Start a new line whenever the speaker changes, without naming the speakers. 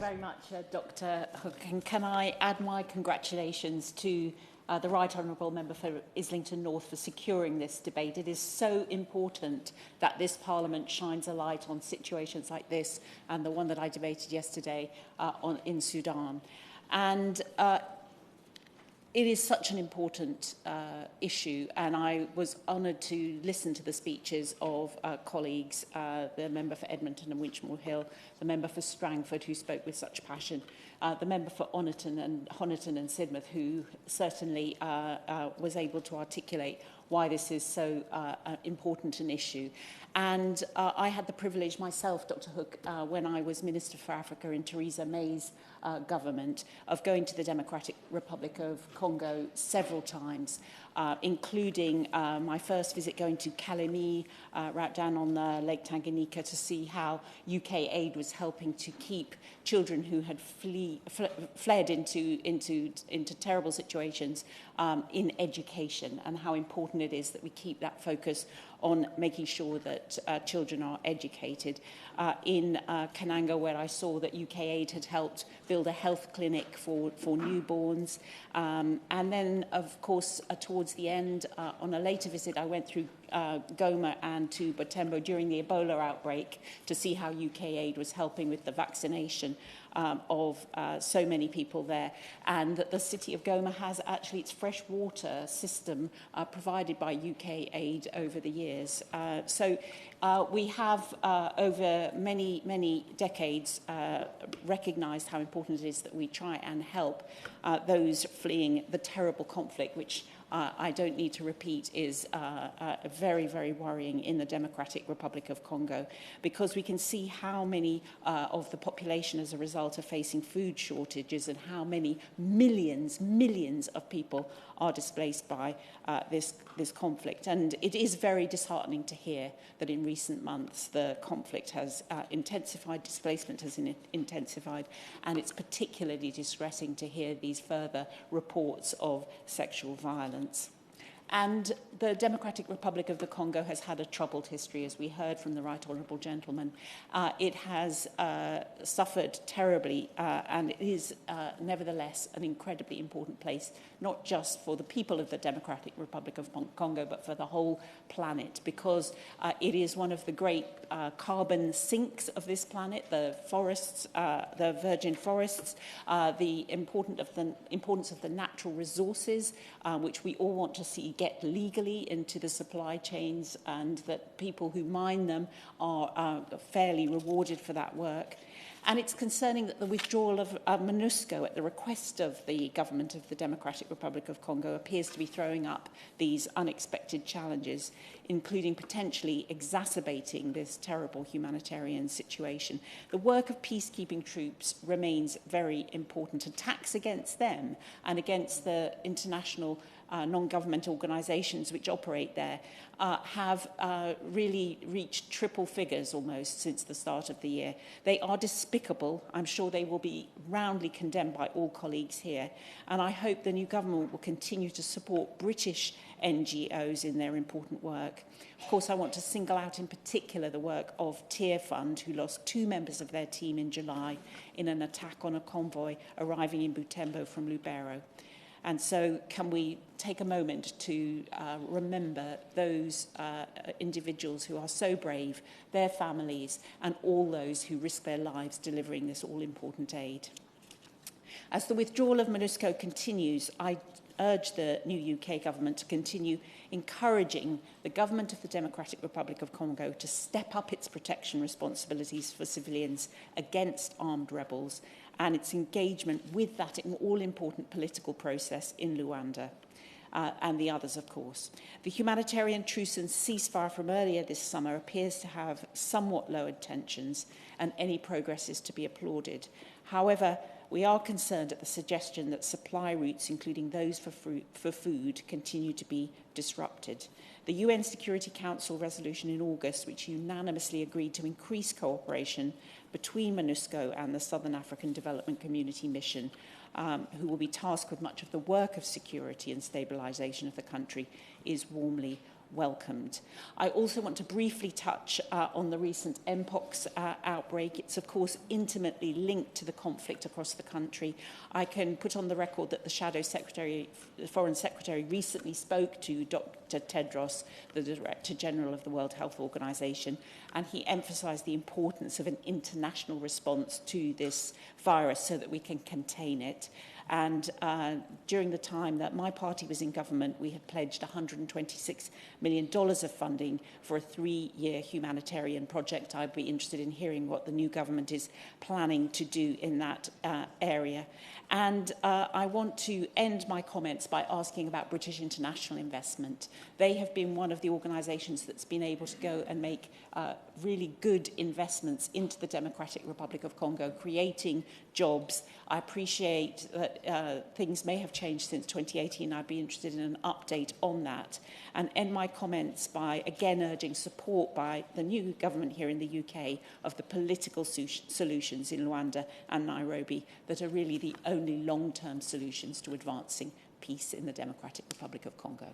very much, Dr. Hook. And can I add my congratulations to the Right Honourable Member for Islington North for securing this debate. It is so important that this Parliament shines a light on situations like this and the one that I debated yesterday in Sudan. And it is such an important issue, and I was honoured to listen to the speeches of colleagues, the member for Edmonton and Winchmore Hill, the member for Strangford, who spoke with such passion, the member for Honiton and Sidmouth, who certainly was able to articulate why this is so important an issue. And I had the privilege myself, Dr. Hook, when I was Minister for Africa in Theresa May's government, of going to the Democratic Republic of Congo several times, including my first visit going to Kalemi, right down on Lake Tanganyika, to see how UK aid was helping to keep children who had fled into terrible situations in education, and how important it is that we keep that focus on making sure that children are educated. In Kananga, where I saw that UK Aid had helped build a health clinic for newborns. And then, of course, towards the end, on a later visit, I went through Goma and to Butembo during the Ebola outbreak to see how UK Aid was helping with the vaccination of so many people there, and that the city of Goma has actually its fresh water system provided by UK Aid over the years. So we have, over many decades, recognised how important it is that we try and help those fleeing the terrible conflict, which I don't need to repeat is very, very worrying in the Democratic Republic of Congo, because we can see how many of the population as a result are facing food shortages, and how many millions of people are displaced by this conflict. And it is very disheartening to hear that in recent months the conflict has intensified, displacement has intensified, and it's particularly distressing to hear these further reports of sexual violence. And the Democratic Republic of the Congo has had a troubled history, as we heard from the Right Honourable Gentleman. It has suffered terribly, and it is nevertheless an incredibly important place, not just for the people of the Democratic Republic of Congo, but for the whole planet, because it is one of the great carbon sinks of this planet, the forests, the virgin forests, the importance of the natural resources, which we all want to see get legally into the supply chains, and that people who mine them are fairly rewarded for that work. And it's concerning that the withdrawal of MONUSCO at the request of the government of the Democratic Republic of Congo appears to be throwing up these unexpected challenges, including potentially exacerbating this terrible humanitarian situation. The work of peacekeeping troops remains very important. Attacks against them and against the international non-government organisations which operate there have really reached triple figures almost since the start of the year. They are despicable. I'm sure they will be roundly condemned by all colleagues here. And I hope the new government will continue to support British NGOs in their important work. Of course, I want to single out in particular the work of Tear Fund, who lost 2 members of their team in July in an attack on a convoy arriving in Butembo from Lubero. And so can we take a moment to remember those individuals who are so brave, their families, and all those who risk their lives delivering this all-important aid. As the withdrawal of MONUSCO continues, I urge the new UK government to continue encouraging the government of the Democratic Republic of Congo to step up its protection responsibilities for civilians against armed rebels, and its engagement with that all-important political process in Luanda. And the others, of course. The humanitarian truce and ceasefire from earlier this summer appears to have somewhat lowered tensions, and any progress is to be applauded. However, we are concerned at the suggestion that supply routes, including those for food, continue to be disrupted. The UN Security Council resolution in August, which unanimously agreed to increase cooperation between MONUSCO and the Southern African Development Community Mission, who will be tasked with much of the work of security and stabilisation of the country, is warmly welcomed. I also want to briefly touch on the recent Mpox outbreak. It's, of course, intimately linked to the conflict across the country. I can put on the record that the Shadow Secretary, the Foreign Secretary, recently spoke to Dr. Tedros, the Director General of the World Health Organization, and he emphasized the importance of an international response to this virus so that we can contain it. And during the time that my party was in government, we had pledged $126 million of funding for a 3-year humanitarian project. I'd be interested in hearing what the new government is planning to do in that area. And I want to end my comments by asking about British international investment. They have been one of the organisations that's been able to go and make really good investments into the Democratic Republic of Congo, creating jobs. I appreciate that things may have changed since 2018. I'd be interested in an update on that. And end my comments by again urging support by the new government here in the UK of the political solutions in Luanda and Nairobi that are really the only long-term solutions to advancing peace in the Democratic Republic of Congo.